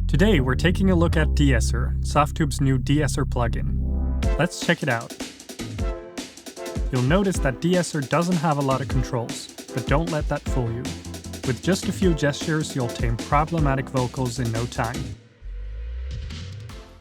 Today we're taking a look at Deesser, Softube's new Deesser plugin. Let's check it out. You'll notice that Deesser doesn't have a lot of controls, but don't let that fool you. With just a few gestures, you'll tame problematic vocals in no time.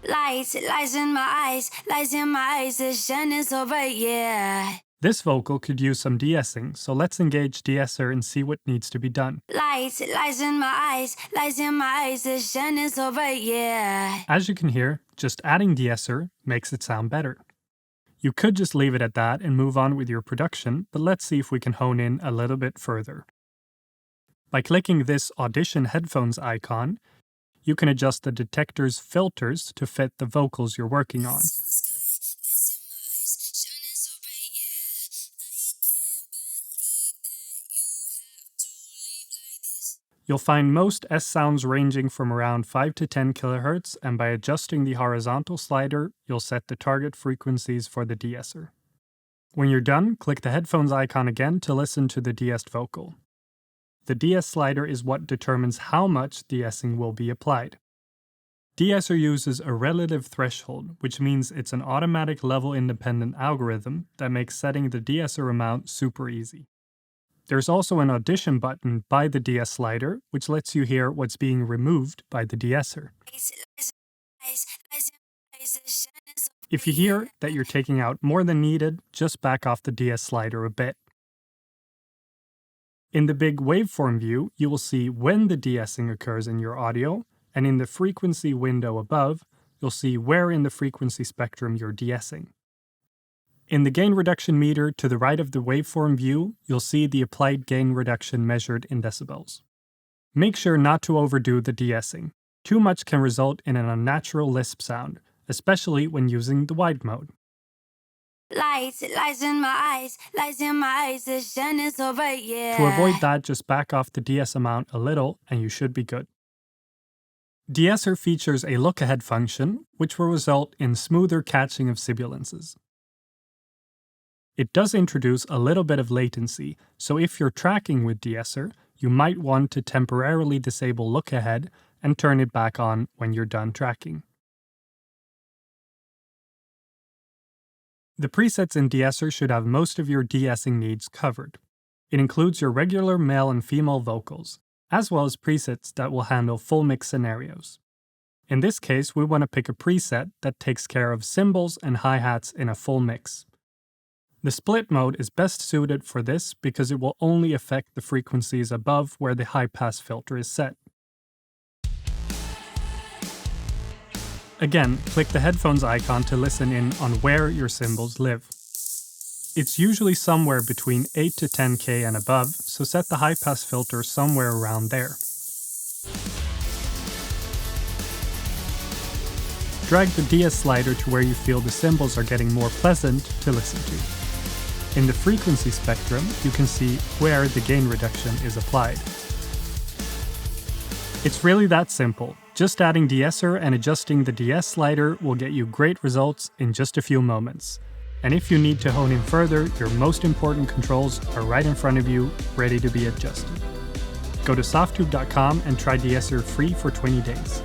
Lies in my eyes, the sun is over, yeah. This vocal could use some de-essing, so let's engage Deesser and see what needs to be done. Lies in my eyes, the sun is over, yeah. As you can hear, just adding Deesser makes it sound better. You could just leave it at that and move on with your production, but let's see if we can hone in a little bit further. By clicking this Audition Headphones icon, you can adjust the detector's filters to fit the vocals you're working on. You'll find most S sounds ranging from around 5 to 10 kHz, and by adjusting the horizontal slider, you'll set the target frequencies for the de-esser. When you're done, click the headphones icon again to listen to the de-essed vocal. The de-ess slider is what determines how much de-essing will be applied. Deesser uses a relative threshold, which means it's an automatic level-independent algorithm that makes setting the de-esser amount super easy. There's also an audition button by the de-ess slider, which lets you hear what's being removed by the de-esser. If you hear that you're taking out more than needed, just back off the de-ess slider a bit. In the big waveform view, you will see when the de-essing occurs in your audio, and in the frequency window above, you'll see where in the frequency spectrum you're de-essing. In the gain reduction meter to the right of the waveform view, you'll see the applied gain reduction measured in decibels. Make sure not to overdo the de-essing. Too much can result in an unnatural lisp sound, especially when using the wide mode. Lies in my eyes, the sun is over, yeah. To avoid that, just back off the de-ess amount a little and you should be good. Deesser features a look-ahead function, which will result in smoother catching of sibilances. It does introduce a little bit of latency, so if you're tracking with Deesser, you might want to temporarily disable look-ahead and turn it back on when you're done tracking. The presets in Deesser should have most of your de-essing needs covered. It includes your regular male and female vocals, as well as presets that will handle full mix scenarios. In this case, we want to pick a preset that takes care of cymbals and hi-hats in a full mix. The split mode is best suited for this because it will only affect the frequencies above where the high-pass filter is set. Again, click the headphones icon to listen in on where your cymbals live. It's usually somewhere between 8 to 10K and above, so set the high-pass filter somewhere around there. Drag the de-ess slider to where you feel the cymbals are getting more pleasant to listen to. In the frequency spectrum, you can see where the gain reduction is applied. It's really that simple. Just adding Deesser and adjusting the de-ess slider will get you great results in just a few moments. And if you need to hone in further, your most important controls are right in front of you, ready to be adjusted. Go to softube.com and try Deesser free for 20 days.